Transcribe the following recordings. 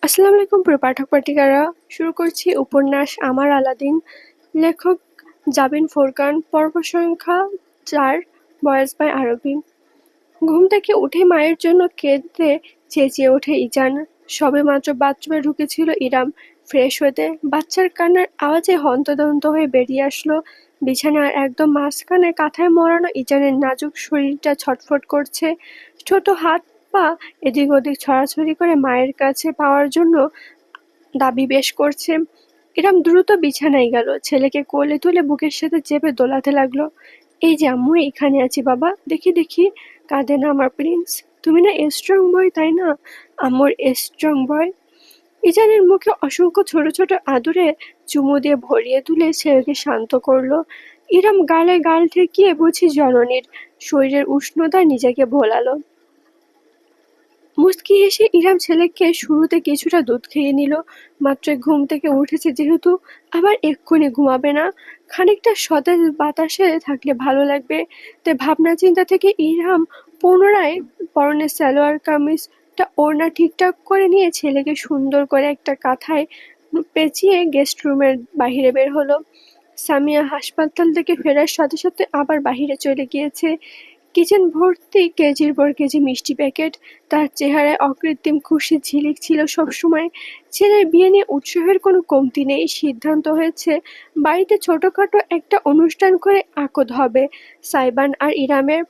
আসসালামু আলাইকুম প্রিয় পাঠক পাঠিকারা, শুরু করছি উপন্যাস আমার আলাদিন। লেখক জাবিন ফোরকান, পর্ব সংখ্যা ৪, ভয়েস বাই আরবি। ঘুম থেকে উঠে মায়ের জন্য কেঁদে চেঁচিয়ে ওঠে ইজান। সবেমাত্র বাথরুমে ঢুকেছিল ইরাম ফ্রেশ হতে, বাচ্চার কান্নার আওয়াজে হন্তদন্ত হয়ে বেরিয়ে আসলো। বিছানার একদম মাঝখানে কাঁথায় মোড়ানো ইজানের নাজুক শরীরটা ছটফট করছে। ছোট হাত পা এদিক ওদিক ছড়াছড়ি করে মায়ের কাছে পাওয়ার জন্য দাবি বেশ করছে। ইরাম দ্রুত বিছানায় গেল, ছেলেকে কোলে তুলে বুকের সাথে চেপে দোলাতে লাগলো। এই যে আম্মু, এখানে আছি বাবা, দেখি দেখি। কাঁদে না আমার প্রিন্স, তুমি না স্ট্রং বয়, তাই না? আম্মুর স্ট্রং বয়। ইজানের মুখে অসংখ্য ছোট ছোট আদুরে চুমু দিয়ে ভরিয়ে তুলে ছেলেকে শান্ত করলো। ইরাম গালে গাল ঠেকিয়ে বুঝি জননীর শরীরের উষ্ণতায় নিজেকে ভোলালো। মুচকি হেসে ইরাম ছেলেকে শুরুতে কিছুটা দুধ খেয়ে নিল। মাত্রই ঘুম থেকে উঠেছে যেহেতু, আবার এক্ষুনি ঘুমাবে না, খানিকটা সতেজ বাতাসে থাকলে ভালো লাগবে। তাই ভাবনা চিন্তা থেকে ইরাম পুনরায় পরনের সালোয়ার কামিজটা ওড়না ঠিকঠাক করে নিয়ে ছেলেকে সুন্দর করে একটা কাঁথায় পেঁচিয়ে গেস্ট রুমের বাহিরে বের হলো। সামিয়া হাসপাতাল থেকে ফেরার সাথে সাথে আবার বাহিরে চলে গিয়েছে। কিচেন ভর্তি কেজির পর কেজি মিষ্টি প্যাকেট। তার চেহারায় অকৃত্রিম খুশির ঝিলিক ছিল সবসময়। ছেলের বিয়ে নিয়ে উৎসাহের কোনো কমতি নেই। সিদ্ধান্ত হয়েছে বাড়িতে ছোটখাটো একটা অনুষ্ঠান করে আকদ হবে সাইবান আর ইরামের।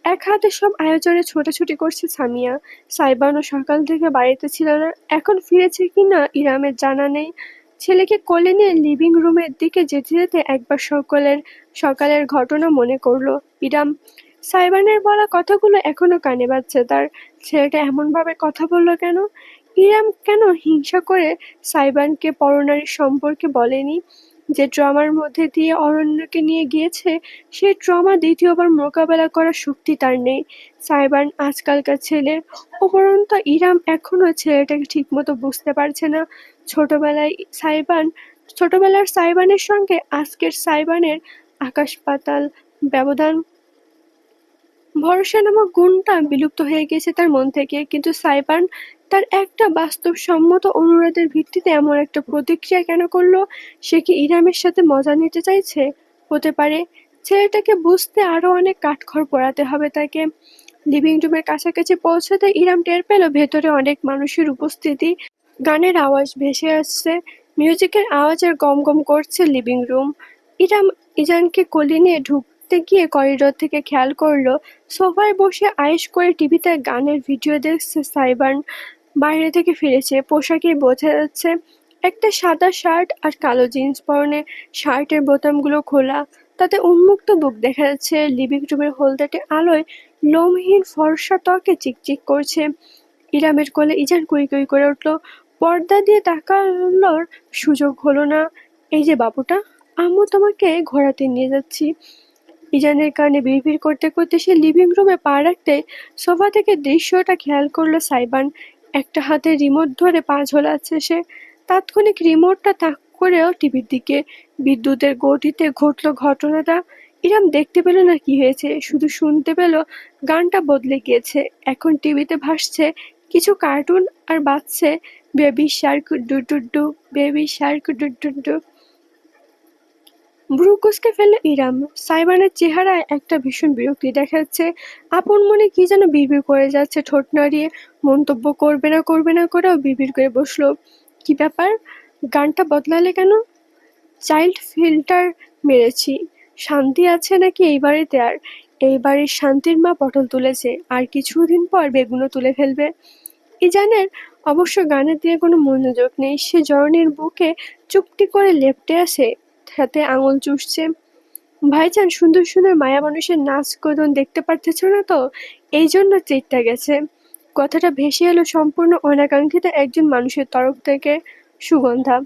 এক হাতে সব আয়োজনে ছোটাছুটি করছে সামিয়া। সাইবানও সকাল থেকে বাড়িতে ছিল না, এখন ফিরেছে কিনা ইরামের জানা নেই। ছেলেকে কোলে নিয়ে লিভিং রুমের দিকে যেতে যেতে একবার সকালের ঘটনা মনে করলো ইরাম। সাইবানের বলা কথাগুলো এখনো কানে বাজছে তার। ছেলেটা এমনভাবে কথা বলল কেন? ইরাম কেন হিংসা করে সাইবানকে পরনারীর সম্পর্কে বলেনি? যে ট্রমার মধ্যে দিয়ে অরণ্যকে নিয়ে গিয়েছে, সেই ট্রমা দ্বিতীয়বার মোকাবেলা করার শক্তি তার নেই। সাইবান আজকালকার ছেলে। উপরন্তু ইরাম এখনো ছেলেটাকে ঠিকমতো বুঝতে পারছে না। সাইবান ছোটবেলার সাইবানের সঙ্গে আজকের সাইবানের আকাশ পাতাল ব্যবধান। ভরসা নামক গুণটা বিলুপ্ত হয়ে গেছে তার মন থেকে, কিন্তু সাইবান তার একটা বাস্তবসম্মত অনুরোধের ভিত্তিতে এমন একটা প্রতিক্রিয়া কেন করলো? সে কি ইরামের সাথে মজা নিতে চাইছে? হতে পারে। ছেলেটাকে বুঝতে আরো অনেক কাঠখড় পোড়াতে হবে তাকে। লিভিং রুমের কাছাকাছি পৌঁছাতে ইরাম টের পেল ভেতরে অনেক মানুষের উপস্থিতি। গানের আওয়াজ ভেসে আসছে, মিউজিকের আওয়াজের গম গম করছে লিভিং রুম। ইরাম ইজানকে কোলে নিয়ে ঢুকতে গিয়ে করিডোর থেকে খেয়াল করলো সোফায় বসে আয়েশ করে টিভিতে গানের ভিডিও দেখছে সাইবান। বাইরে থেকে ফিরেছে, পোশাকে বোঝা যাচ্ছে একটা সাদা শার্ট আর কালো জিন্স পরনে। শার্টের বোতামগুলো খোলা, তাতে উন্মুক্ত বুক দেখা যাচ্ছে। লিভিং রুমের হলদেটে আলোয় লোমহীন ফর্সা ত্বকে চিকচিক করছে। ইরামের কোলে ইজান কুই কুই করে উঠল। পর্দা দিয়ে তাকানোর সুযোগ হলো না। এই যে বাবুটা, আম্মু তোমাকে ঘোরাতে নিয়ে যাচ্ছি। ইজানের কানে বিড়বিড় করতে করতে সে লিভিং রুমে পা রাখতে সোফা থেকে দৃশ্যটা খেয়াল করলো সাইবান। একটা হাতে রিমোট ধরে পা ঝোলাচ্ছে সে। তাৎক্ষণিক রিমোটটা তাক করেও টিভির দিকে। বিদ্যুতের গতিতে ঘটলো ঘটনাটা। ইরাম দেখতে পেল না কি হয়েছে, শুধু শুনতে পেল গানটা বদলে গিয়েছে। এখন টিভিতে ভাসছে কিছু কার্টুন আর বাজছে baby Shark do do do, baby Shark do do do. ভ্রু কুঁচকে ফেলল ইরাম। সাইবানের চেহারায় একটা ভীষণ বিরক্তি দেখা যাচ্ছে। আপন মনে কি যেন বিড়বিড় করে যাচ্ছে ঠোঁট নাড়িয়ে। মন্তব্য করবে না করেও বিড়বিড় করে বসলো। কি ব্যাপার, গানটা বদলালে কেন? চাইল্ড ফিল্টার মেরেছি। শান্তি আছে নাকি এই বাড়িতে আর? এই বাড়ির শান্তির মা পটল তুলেছে, আর কিছুদিন পর বেগুনও তুলে ফেলবে। ইজানের অবশ্য গানের দিকে কোনো মনোযোগ নেই। সে জননীর বুকে চুপটি করে লেপ্টে আছে, হাতে আঙুল চুষছে। ভাইজান, সুন্দর সুন্দর মায়া মানুষের নাচ কদন দেখতে পারতেছ না তো? এই জন্য চেটটা গেছে। কথাটা ভেসে এলো সম্পূর্ণ অনাকাঙ্ক্ষিত একজন মানুষের তরফ থেকে। সুগন্ধা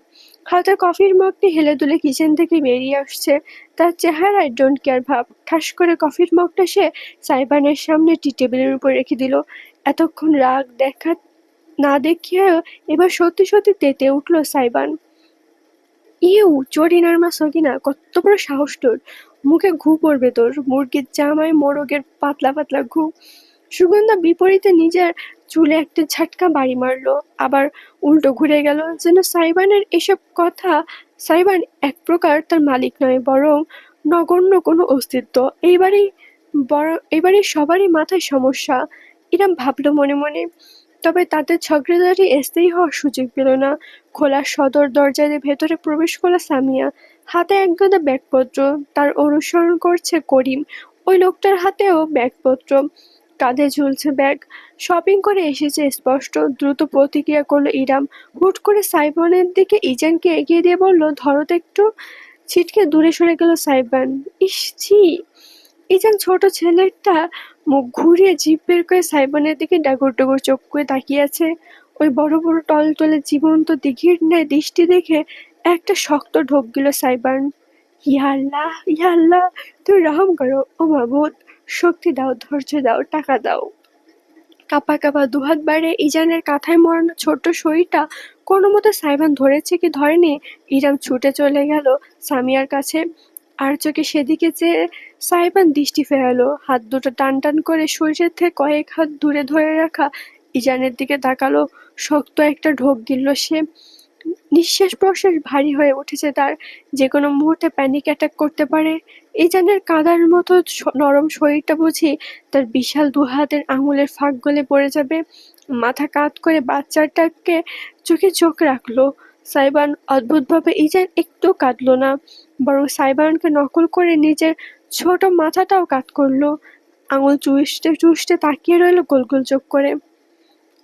হাতে কফির মগটি হেলে দুলে কিচেন থেকে বেরিয়ে আসছে। তার চেহারায় ডোন্ট কেয়ার ভাব। ঠাস করে কফির মগটা সে সাইবানের সামনে টি টেবিলের উপর রেখে দিল। এতক্ষণ রাগ দেখা না দেখিয়েও এবার সত্যি সত্যি তেতে উঠল সাইবান। ইউ চোরিনার মা সগিনা, কত বড় সাহস তোর! মুখে ঘু পড়বে তোর, মুরগির জামায় মোরগের পাতলা পাতলা ঘু। সুগন্ধা বিপরীতে নিজের চুলে একটা ঝাটকা বাড়ি মারলো, আবার উল্টো ঘুরে গেল, যেন সাইবানের এসব কথা। সাইবান এক প্রকার তার মালিক নয়, বরং নগণ্য কোনো অস্তিত্ব। এইবারে সবারই মাথায় সমস্যা, ইরাম ভাবলো মনে মনে। তবে তাদের ঝগড়াঝাটি স্থায়ী হওয়ার সুযোগ পেল না। খোলা সদর দরজা দিয়ে ভেতরে প্রবেশ করলো সামিয়া। হাতে একগাদা ব্যাগপত্র। তার অনুসরণ করছে করিম। ওই লোকটার হাতেও ব্যাগপত্র, কাঁধে ঝুলছে ব্যাগ। শপিং করে এসেছে স্পষ্ট। দ্রুত প্রতিক্রিয়া করলো ইরাম। হুট করে সাইমনের দিকে ইজানকে এগিয়ে দিয়ে বলল, ধরো তো একটু। ছিটকে দূরে সরে গেল সাইবান। ইস, ছি! ইজান ছোট ছেলেটা মুখ ঘুরিয়ে জিভ বের করে সাইমনের দিকে ডাগর ডগর চোখ করে তাকিয়ে আছে। ওই বড় বড় টলটলে জীবন্ত দিঘির ন্যায় দৃষ্টি দেখে একটা শক্ত ঢোক গেল সাইবান। ইয়া আল্লাহ, ইয়া আল্লাহ, তুই রহম করো, ও মাবুদ! শক্তি দাও, ধৈর্য দাও, টাকা দাও। কাঁপা কাঁপা দুহাত বাড়িয়ে ইজানের কাঁথায় মোড়ানো ছোট্ট শরীরটা কোনো মতে সাইবান ধরেছে কি ধরেনি, ইরাম ছুটে চলে গেল সামিয়ার কাছে। আর চোখে সেদিকে চেয়ে সাইবান দৃষ্টি ফেরালো। হাত দুটো টান টান করে শরীরের থেকে কয়েক হাত দূরে ধরে রাখা ইজানের দিকে তাকালো। শক্ত একটা ঢোক গিলল সে। নিঃশ্বাস প্রশ্বাস ভারী হয়ে উঠেছে তার। যেকোনো মুহূর্তে প্যানিক অ্যাটাক করতে পারে। ইজানের কাদার মতো নরম শরীরটা বুঝি তার বিশাল দুহাতের আঙুলের ফাঁক গলে পড়ে যাবে। মাথা কাত করে বাচ্চাটাকে চোখে চোখ রাখলো সাইবান। অদ্ভুতভাবে ইজান একটু কাঁদলো না, বরং সাইবানকে নকল করে নিজের ছোট মাথাটাও কাত করলো। আঙুল চুষতে চুষতে তাকিয়ে রইল গোল গোল চোখ করে।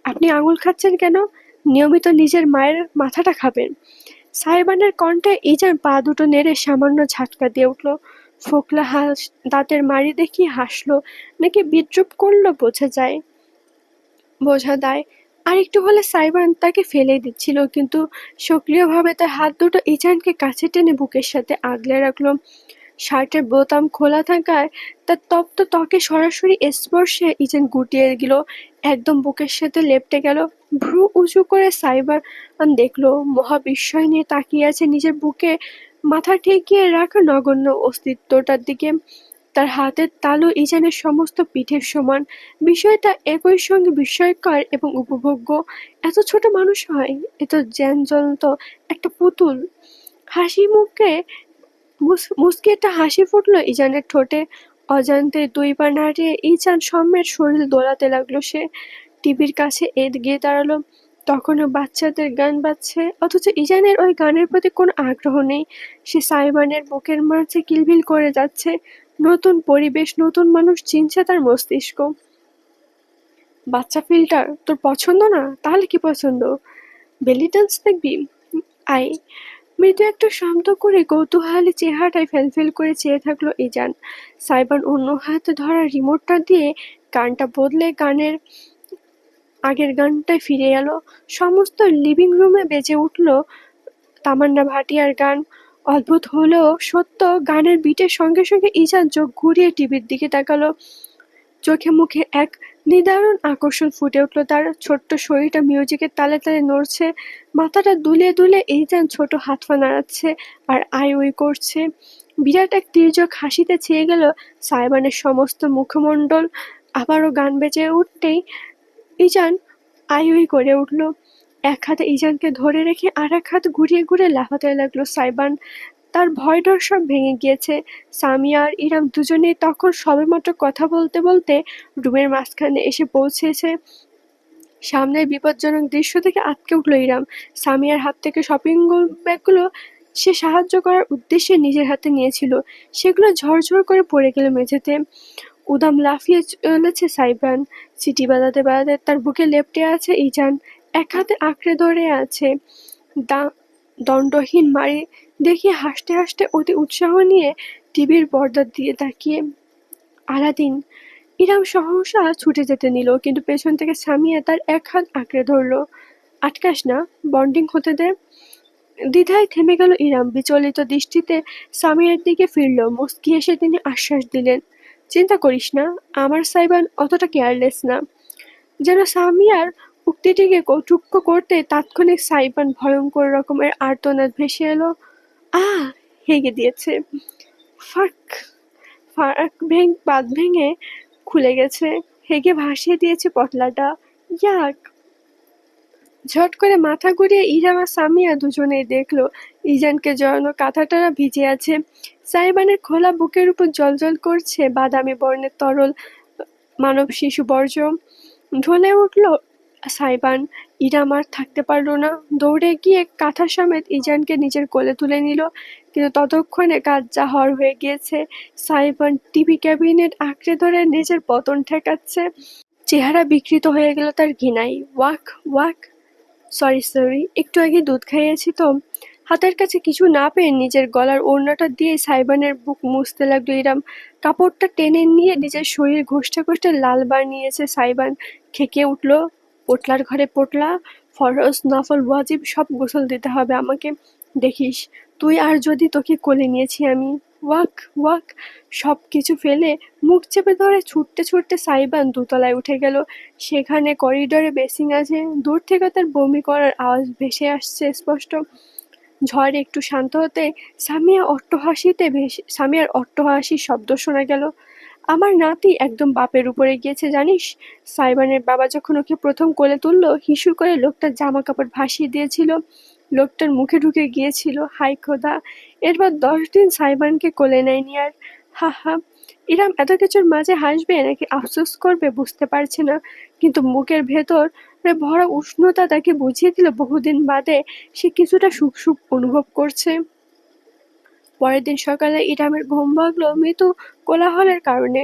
আপনি আঙুল খাচ্ছেন কেন? নিয়মিত নিজের মায়ের মাথাটা খাবেন। সাইবানের কণ্ঠে ইজান পা দুটো নেড়ে সামান্য ঝাটকা দিয়ে উঠল। ফোকলা দাঁতের মাড়ি দেখিয়ে হাসলো, নাকি বিদ্রুপ করলো বোঝা দায়। আর একটু হলে সাইবান তাকে ফেলে দিচ্ছিল, কিন্তু সক্রিয়ভাবে তার হাত দুটো ইজানকে কাছে টেনে বুকের সাথে আগলে রাখলো। শার্টের বোতাম খোলা থাকায় তার তপ্ত ত্বকে সরাসরি স্পর্শে ইজান গুটিয়ে গেল, একদম বুকের সাথে লেপ্টে গেল। ভ্রু উঁচু করে সাইবান দেখলো, মহা বিস্ময় নিয়ে তাকিয়ে আছে নিজের বুকে মাথা ঠেকিয়ে রাখা নগণ্য অস্তিত্বটার দিকে। তার হাতের তালু ইজানের সমস্ত পিঠের সমান। বিষয়টা একই সঙ্গে বিস্ময়কর এবং উপভোগ্য। এত ছোট মানুষ হয়, এত জ্যান্ত একটা পুতুল। হাসি মুখে মুচকি একটা হাসি ফুটলো ইজানের ঠোঁটে। অজান্তে দুই পা নাড়িয়ে ইজান সম্মের শরীর দোলাতে লাগলো সে। টিভির কাছে এগিয়ে দাঁড়ালো। তখনও বাচ্চাদের গান বাজছে, অথচ ইজানের ওই গানের প্রতি কোনো আগ্রহ নেই। সে সাইবানের বুকের মাঝে কিলবিল করে যাচ্ছে। নতুন পরিবেশ, নতুন মানুষ চিনছে তার মস্তিষ্ক। বাচ্চা ফিল্টার তোর পছন্দ না? তাহলে কি পছন্দ? বেলি ডান্স দেখবি? আয়। মৃদু একটা শব্দ করে কৌতূহলী চেহারাটায় ফেলফেল করে চেয়ে থাকলো ইজান। সাইবান অন্য হাতে ধরা রিমোটটা দিয়ে গানটা বদলে আগের গানটায় ফিরে এলো। সমস্ত লিভিং রুমে বেজে উঠল তামান্না ভাটিয়ার গান। অদ্ভুত হলেও সত্য, গানের বিটের সঙ্গে সঙ্গে ইজান চোখ ঘুরিয়ে টিভির দিকে তাকালো। চোখে মুখে এক নিদারুণ আকর্ষণ ফুটে উঠল তার। ছোট্ট শরীরটা মিউজিকের তালে তালে নড়ছে। মাথাটা দুলিয়ে দুলিয়ে ইজান ছোট হাত পা নাড়াচ্ছে আর আই উই করছে। বিরাট এক তীর্যক হাসিতে ছেয়ে গেল সাইবানের সমস্ত মুখমণ্ডল। আবারও গান বেজে উঠতেই ইজান আই উই করে উঠল। এক হাতে ইজানকে ধরে রেখে আর এক হাত ঘুরিয়ে ঘুরিয়ে লাফাতে লাগলো সাইবান। তার ভয় ডর সব ভেঙে গিয়েছে। সামিয়া আর ইরাম দুজনেই তখন সবেমাত্র কথা বলতে বলতে রুমের মাঝখানে এসে পৌঁছেছে। সামনের বিপজ্জনক দৃশ্য থেকে আঁতকে উঠল ইরাম। সামিয়ার হাত থেকে শপিং ব্যাগগুলো সে সাহায্য করার উদ্দেশ্যে নিজের হাতে নিয়েছিল, সেগুলো ঝরঝর করে পড়ে গেল মেঝেতে। উদাম লাফিয়ে চলেছে সাইবান। সিটি বাজাতে বাজাতে তার বুকে লেপ্টে আছে ইজান। এক হাতে আঁকড়ে ধরে আছে দণ্ডহীন মারি দেখিয়ে হাসতে হাসতে অতি উৎসাহ নিয়ে টিভির পর্দার দিয়ে তাকিয়ে। আলাদিন! ইরাম সহসা ছুটে যেতে নিল, কিন্তু পেছন থেকে সামিয়া তার এক হাত আঁকড়ে ধরল। আটকাস না, বন্ডিং হতে দে। দ্বিধায় থেমে গেল ইরাম। বিচলিত দৃষ্টিতে সামিয়ার দিকে ফিরল। মুচকি হেসে তিনি আশ্বাস দিলেন, চিন্তা করিস না, আমার সাইবান অতটা কেয়ারলেস না। যেন সামিয়ার উক্তিটিকে কটূক্ষ করতে তাৎক্ষণিক সাইবান ভয়ঙ্কর রকমের আর্তনাদ ভেসে এলো। আহ! হেগে দিয়েছে। ফাঁক বাঁধ ভেঙে খুলে গেছে। হেগে ভাসিয়ে দিয়েছে পটলাটা। ইয়াক! ঝট করে মাথা ঘুরিয়ে ইরাম আর সামিয়া দুজনেই দেখলো ইজানকে জড়ানো কাঁথাটা ভিজে আছে। সাইবানের খোলা বুকের উপর জ্বলজ্বল করছে বাদামি বর্ণের তরল মানব শিশু বর্জ্য। ঢলে উঠল সাইবান। ইরাম আর থাকতে পারল না, দৌড়ে গিয়ে কাঁথা সমেত ইজানকে নিজের কোলে তুলে নিল। কিন্তু ততক্ষণে কাজ জাহর হয়ে গিয়েছে। সাইবান টিভি ক্যাবিনেট আঁকড়ে ধরে নিজের পতন ঠেকাচ্ছে। চেহারা বিকৃত হয়ে গেল তার ঘৃণায়। Walk walk! সরি, একটু আগে দুধ খাইয়েছি তো। হাতের কাছে কিছু না পেয়ে নিজের গলার ওড়নাটা দিয়ে সাইবানের বুক মুছতে লাগলো ইরাম। কাপড়টা টেনে নিয়ে নিজের শরীর ঘষতে ঘষতে লাল বানিয়েছে সাইবান। খেকে উঠল, পোটলার ঘরে পোটলা, ফরজ নফল ওয়াজিব সব গোসল দিতে হবে আমাকে। দেখিস তুই, আর যদি তোকে কোলে নিয়েছি আমি। Walk walk! সব কিছু ফেলে মুখ চেপে ধরে ছুটতে ছুটতে সাইবান দোতলায় উঠে গেল। সেখানে করিডোরে বেসিং আছে। দূর থেকে তার বমি করার আওয়াজ ভেসে আসছে স্পষ্ট। ঝড় একটু শান্ত হতে সামিয়ার অট্টহাসির শব্দ শোনা গেল। আমার নাতি একদম বাপের উপরে গিয়েছে জানিস। সাইবানের বাবা যখন ওকে প্রথম কোলে তুললো, হিসু করে লোকটার জামা কাপড় ভাসিয়ে দিয়েছিল। লোকটার মুখে ঢুকে গিয়েছিল। হাই খোদা! এরপর 10 দিন সাইবানকে কোলে নেয়নি আর। হা হা! ইরাম এত কিছুর মাঝে হাসবে নাকি আফসোস করবে বুঝতে পারছে না, কিন্তু মুখের ভেতরে ভরা উষ্ণতা তাকে বুঝিয়ে দিল বহুদিন বাদে সে কিছুটা সুখ সুখ অনুভব করছে। পরের দিন সকালে ইরামের ঘুম ভাঙলো মৃদু কোলাহলের কারণে।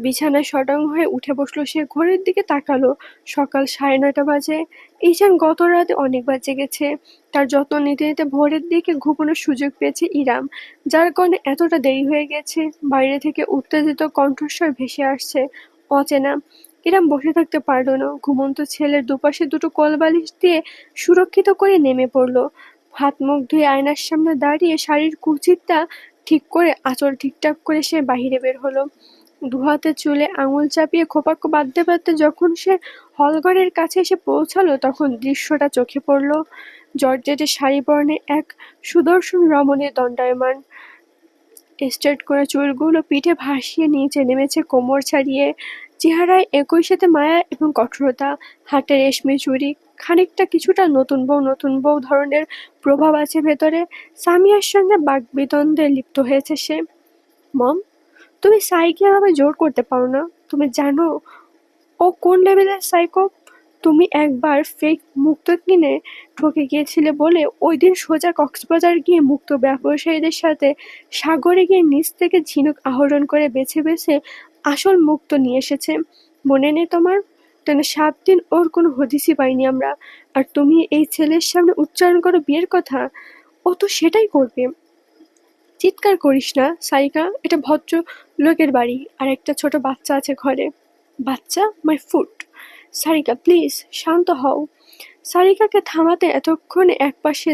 বিছানায় শটাং হয়ে উঠে বসলো সে। ঘড়ির দিকে তাকালো। সকাল 9:30 বাজে। ঈশান গত রাতে অনেকবার জেগেছে। তার যত্ন নিতে নিতে ভোরের দিকে ঘুমানোর সুযোগ পেয়েছে ইরাম, যার কারণে এতটা দেরি হয়ে গেছে। বাইরে থেকে উত্তেজিত কণ্ঠস্বর ভেসে আসছে, অচেনা। ইরাম বসে থাকতে পারলো না। ঘুমন্ত ছেলের দুপাশে দুটো কোলবালিশ দিয়ে সুরক্ষিত করে নেমে পড়লো। হাত মুখ ধুয়ে আয়নার সামনে দাঁড়িয়ে শাড়ির কুচিটা ঠিক করে আঁচল ঠিকঠাক করে সে বাহিরে বের হলো। দুহাতে চুলে আঙুল চাপিয়ে খোপা বাঁধতে বাঁধতে যখন সে হলঘরের কাছে এসে পৌঁছালো, তখন দৃশ্যটা চোখে পড়ল। জর্জেটে শাড়ি পরনে এক সুদর্শন রমণী দণ্ডায়মান। স্ট্রেট করে চুলগুলো পিঠে ভাসিয়ে নিচে নেমেছে কোমর ছাড়িয়ে। চেহারায় একই সাথে মায়া এবং কঠোরতা। হাতে রেশমি চুড়ি। খানিকটা কিছুটা নতুন বউ ধরনের প্রভাব আছে ভেতরে। সামিয়ার সঙ্গে বাকবিতণ্ডে লিপ্ত হয়েছে সে। মম, তুমি সাইকে এভাবে জোর করতে পারো না। তুমি জানো ও কোন লেভেলের সাইকো। তুমি একবার ফেক মুক্ত কিনে ঠকে গিয়েছিলে বলে ওই দিন সোজা কক্সবাজার গিয়ে মুক্ত ব্যবসায়ীদের সাথে সাগরে গিয়ে নিচ থেকে ঝিনুক আহরণ করে বেছে বেছে আসল মুক্ত নিয়ে এসেছে। মনে নেই তোমার? টানা 7 দিন ওর কোনো হদিসই পাইনি আমরা। আর তুমি এই ছেলের সামনে উচ্চারণ করো বিয়ের কথা। ও তো সেটাই করবে। চিৎকার করিস না সারিকা, এটা ভদ্র লোকের বাড়ি, আর একটা ছোট বাচ্চা আছে ঘরে। বাচ্চা? My foot! সারিকা প্লিজ শান্ত হও। সারিকাকে থামাতে এতক্ষণে একপাশে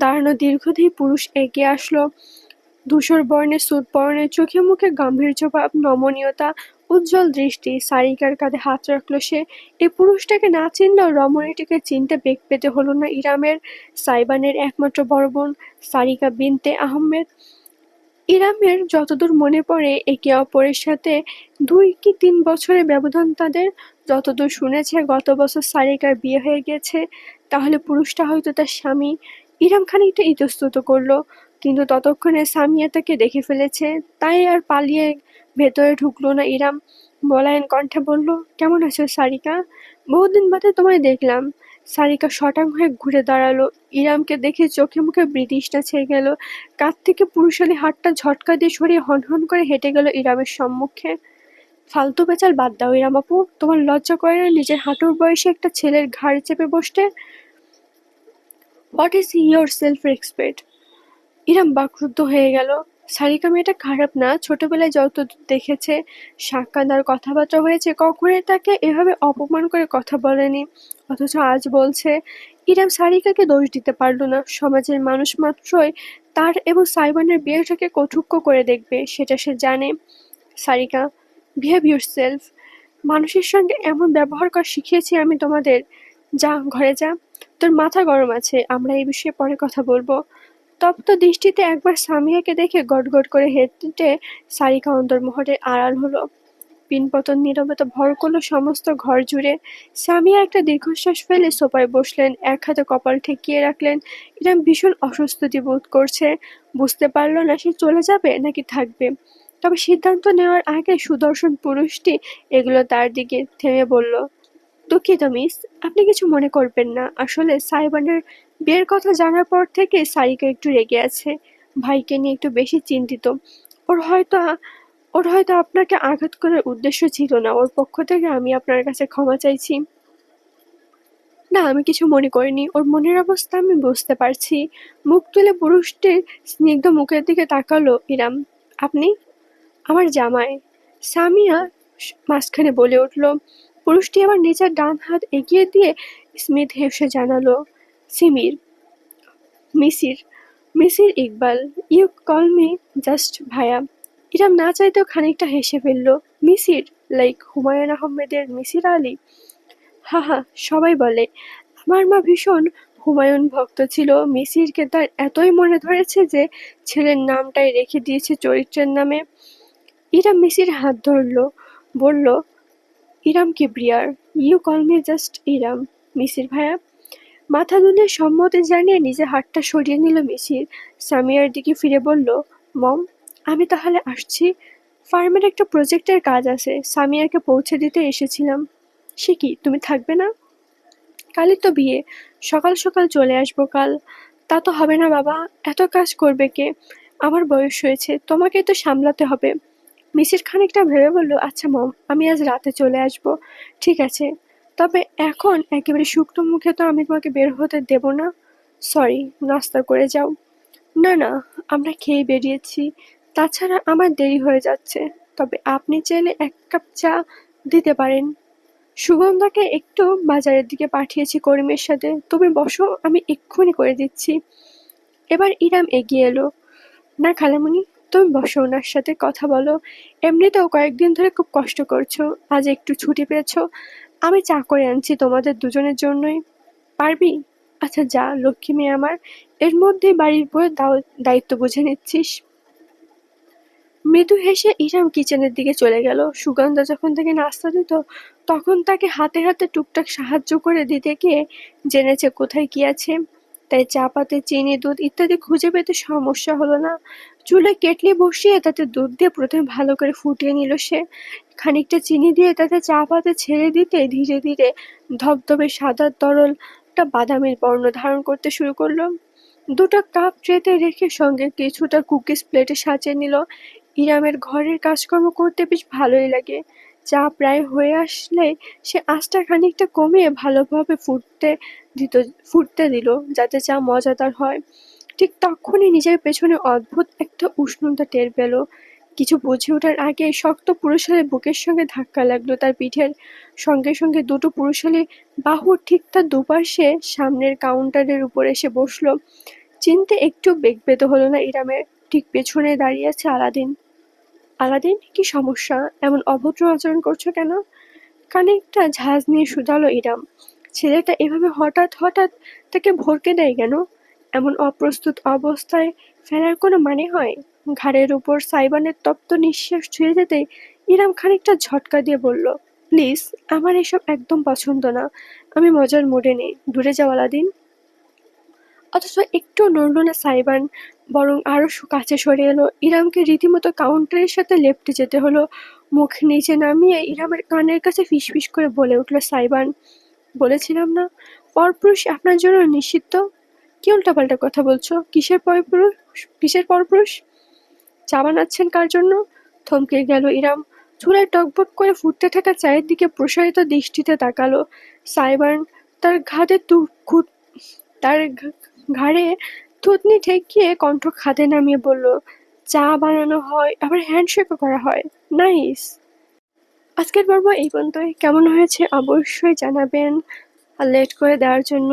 দাঁড়ানো দীর্ঘদেহী পুরুষ এগিয়ে আসলো। ধূসর বর্ণের স্যুট পরনে, চোখে মুখে গাম্ভীর্য ভাব, নমনীয়তা, উজ্জ্বল দৃষ্টি। সারিকার কাঁধে হাত রাখলো সে। এই পুরুষটাকে না চিনলেও রমণীটিকে চিনতে বেগ পেতে হলো না ইরামের। সাইবানের একমাত্র বড় বোন সারিকা বিনতে আহমেদ। ইরামের যতদূর মনে পড়ে একে অপরের সাথে 2 কি 3 বছরের ব্যবধান তাদের। যতদূর শুনেছে গত বছর সারিকার বিয়ে হয়ে গেছে। তাহলে পুরুষটা হয়তো তার স্বামী। ইরাম খানিকটা ইতস্তত করলো, কিন্তু ততক্ষণে সামিয়া তাকে দেখে ফেলেছে। তাই আর পালিয়ে ভেতরে ঢুকলো না ইরাম। মোলায়েম কণ্ঠে বলল, কেমন আছো সারিকা? বহুদিন বাদে তোমায় দেখলাম। সারিকা শটাং হয়ে ঘুরে দাঁড়ালো। ইরামকে দেখে চোখে মুখে বিতৃষ্ণা ছেয়ে গেল। কাঁধ থেকে পুরুষালী হাতটা ঝটকা দিয়ে সরিয়ে হনহন করে হেঁটে গেল ইরামের সম্মুখে। ফালতু পেঁচাল বাদ দাও ইরাম আপু, তোমার লজ্জা করে না নিজের হাঁটুর বয়সে একটা ছেলের ঘাড় চেপে বসতে? What is your self respect? Iram বাকরুদ্ধ হয়ে গেল। সারিকা মেয়েটা খারাপ না, ছোটবেলায় যতদূর দেখেছে, সাক্ষাৎ আর কথাবার্তা হয়েছে, কখনোই তাকে এভাবে অপমান করে কথা বলেনি। অথচ আজ বলছে। ইরাম সারিকাকে দোষ দিতে পারল না। সমাজের মানুষ মাত্রই তার এবং সাইবানের বিয়েটাকে কটূক্ষ করে দেখবে, সেটা সে জানে। Sarika, behave yourself. মানুষের সঙ্গে এমন ব্যবহার করা শিখিয়েছি আমি তোমাদের। যা, ঘরে যা। তোর মাথা গরম আছে, আমরা এই বিষয়ে পরে কথা বলবো। তপ্ত দৃষ্টিতে একবার সামিয়াকে দেখে গটগট করে হেঁটে সারিকা অন্তর্মহলে আড়াল হলো। পিনপতন নীরবতা ভর করলো সমস্ত ঘর জুড়ে। সামিয়া একটা দীর্ঘশ্বাস ফেলে সোফায় বসলেন, এক হাতে কপাল ঠেকিয়ে রাখলেন। ইরাম ভীষণ অস্বস্তি বোধ করছে, বুঝতে পারল না সে চলে যাবে নাকি থাকবে। তবে সিদ্ধান্ত নেওয়ার আগে সুদর্শন পুরুষটি এগুলো তার দিকে থেমে বলল, দুঃখিত মিস, আপনি কিছু মনে করবেন না। আসলে সাইবানের বিয়ের কথা জানার পর থেকে সারিকা একটু রেগে আছে, ভাইকে নিয়ে একটু বেশি চিন্তিত। ওর হয়তো ওর হয়তো আপনাকে আঘাত করার উদ্দেশ্য ছিল না। ওর পক্ষ থেকে আমি আপনার কাছে ক্ষমা চাইছি। না, আমি কিছু মনে করিনি। ওর মনের অবস্থা আমি বুঝতে পারছি। মুখ তুলে পুরুষটির স্নিগ্ধ মুখের দিকে তাকালো ইরাম। আপনি আমার জামাই। সামিয়া মাঝখানে বলে উঠল। পুরুষটি আবার নিজের ডান হাত এগিয়ে দিয়ে স্মিথ হেসে জানালো, Simir, Misir, Misir Iqbal. You call me just ভাইয়া। ইরাম না চাইতেও খানিকটা হেসে ফেলল। মিসির, লাইক হুমায়ুন আহমেদের মিসির আলী? হা হা, সবাই বলে। আমার মা ভীষণ হুমায়ুন ভক্ত ছিল। মিসিরকে তার এতই মনে ধরেছে যে ছেলের নামটাই রেখে দিয়েছে চরিত্রের নামে। ইরাম মিসির হাত ধরল, বলল, ইরাম কিবরিয়ার, you call me just Iram. Misir ভাইয়া। মাথা দুলে সম্মতি জানিয়ে নিজের হাতটা সরিয়ে নিল মিসির। সামিয়ার দিকে ফিরে বলল, মম, আমি তাহলে আসছি। ফার্মের একটা প্রজেক্টের কাজ আছে, সামিয়াকে পৌঁছে দিতে এসেছিলাম। সে কি, তুমি থাকবে না? কালই তো বিয়ে, সকাল সকাল চলে আসবো কাল। তা তো হবে না বাবা, এত কাজ করবে কে? আমার বয়স হয়েছে, তোমাকেই তো সামলাতে হবে। মিসির খানিকটা ভেবে বলল, আচ্ছা মম, আমি আজ রাতে চলে আসবো। ঠিক আছে, তবে এখন একেবারে শুকনো মুখে তো আমি তোমাকে বের হতে দেব না। সরি, নাস্তা করে যাও। না না, আমরা খেয়ে বেরিয়েছি। তাছাড়া আমার দেরি হয়ে যাচ্ছে। তবে আপনি চাইলে এক কাপ চা দিতে পারেন। সুগন্ধাকে একটু বাজারের দিকে পাঠিয়েছি করিমের সাথে। তুমি বসো, আমি এক্ষুনি করে দিচ্ছি। এবার ইরাম এগিয়ে এলো। না খালামণি, তুমি বসো, ওনার সাথে কথা বলো। এমনিতেও কয়েকদিন ধরে খুব কষ্ট করছো, আজ একটু ছুটি পেয়েছো। আমি চা করে আনছি তোমাদের দুজনের জন্যই। পারবি? আচ্ছা যা, লক্ষ্মী মেয়ে আমার। এর মধ্যেই বাড়ির বউয়ের দায়িত্ব বুঝে নিচ্ছিস। মৃদু হেসে ইরাম কিচেনের দিকে চলে গেল। সুগন্ধা যখন থেকে নাস্তা দিত তখন তাকে হাতে হাতে টুকটাক সাহায্য করে দিতে গিয়ে জেনেছে কোথায় কি আছে। তাই চা পাতে চিনি, দুধ ইত্যাদি খুঁজে পেতে সমস্যা হলো না। চুলায় কেটলি বসিয়ে তাতে দুধ দিয়ে প্রথমে ভালো করে ফুটিয়ে নিল সে। খানিকটা চিনি দিয়ে তাতে চা পাতে ছেড়ে দিতে ধীরে ধীরে ধবধবে সাদা তরলটা বাদামি বর্ণ ধারণ করতে শুরু করলো। দুটো কাপ ট্রেতে রেখে সঙ্গে কিছুটা কুকিজ প্লেটে সাজিয়ে নিল। ইরামের ঘরের কাজকর্ম করতে বেশ ভালোই লাগে। চা প্রায় হয়ে আসলে সে আঁচটা খানিকটা কমিয়ে ভালোভাবে ফুটতে দিল, যাতে চা মজাদার হয়। ঠিক তখনই নিজের পেছনে অদ্ভুত একটা উষ্ণতা টের পেল। কিছু বুঝে ওঠার আগে শক্ত পুরুষালী বুকের সঙ্গে ধাক্কা লাগলো তার পিঠের। সঙ্গে সঙ্গে দুটো পুরুষালী বাহু ঠিক তার দুপাশে সামনের কাউন্টারের উপর এসে বসলো। চিনতে একটু বেগ পেতে হলো না ইরামের। ঠিক পেছনে দাঁড়িয়ে আছে আলাদিন। আলাদিন, কি সমস্যা? এমন অভদ্র আচরণ করছো কেন? খানিকটা ঝাঁজ নিয়ে শুধালো ইরাম। ছেলেটা এভাবে হঠাৎ হঠাৎ তাকে ভড়কে দেয় কেন? এমন অপ্রস্তুত অবস্থায় ফেলার কোনো মানে হয়? ঘাড়ের উপর সাইবানের তপ্ত নিঃশ্বাস ছুঁয়ে যেতে ইরাম খানিকটা ঝটকা দিয়ে বলল, প্লিজ, আমার এসব একদম পছন্দ না। আমি মজার মুডে নেই, দূরে যাও আলাদিন। অথচ একটুও নড়ল না সাইবান, বরং আরো কাছে সরে এলো। ইরামকে রীতিমতো কাউন্টারের সাথে লেপ্টে যেতে হলো। মুখ নিচে নামিয়ে ইরামের কানের কাছে ফিসফিস করে বলে উঠল সাইবান, বলেছিলাম না পরপুরুষ আপনার জন্য নিষিদ্ধ। কি উল্টাপাল্টা কথা বলছো? কিসের পরপুরুষ? কিসের পরপুরুষ? চা বানাচ্ছেন কার জন্য? থমকে গেল ইরাম। চুলায় টকবক করে ফুটতে থাকা চায়ের দিকে প্রসারিত দৃষ্টিতে তাকালো। সাইবান তার ঘাড়ে তার ঘাড়ে থুতনি ঠেকিয়ে কণ্ঠ খাদে নামিয়ে বলল, চা বানানো হয়, আবার হ্যান্ডশেকও করা হয়। নাইস। আজকের পর্ব এই পর্যন্তই। কেমন হয়েছে অবশ্যই জানাবেন। আর লেট করে দেওয়ার জন্য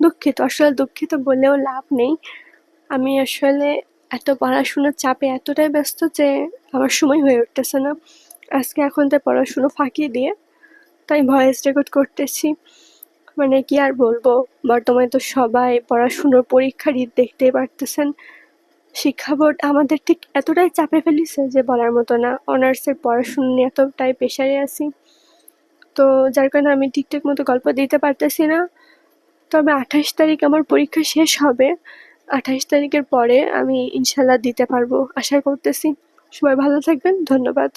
দুঃখিত। আসলে দুঃখিত বললেও লাভ নেই। আমি আসলে এত পড়াশোনার চাপে এতটাই ব্যস্ত যে আমার সময় হয়ে উঠতেছে না। আজকে এখন তো পড়াশুনো ফাঁকি দিয়ে তাই ভয়েস রেকর্ড করতেছি। মানে কি আর বলবো, বর্তমানে তো সবাই পড়াশুনোর পরীক্ষার ঈদ দেখতেই পারতেছেন। শিক্ষা বোর্ড আমাদের ঠিক এতটাই চাপে ফেলিছে যে বলার মতো না। অনার্সের পড়াশোনা নিয়ে এতটাই প্রেশারে আছি, তো যার কারণে আমি ঠিকঠাক মতো গল্প দিতে পারতেছি না। তবে 28 তারিখ আমার পরীক্ষা শেষ হবে। 28 তারিখের পরে আমি ইনশাল্লাহ দিতে পারবো আশা করতেছি। সবাই ভালো থাকবেন, ধন্যবাদ।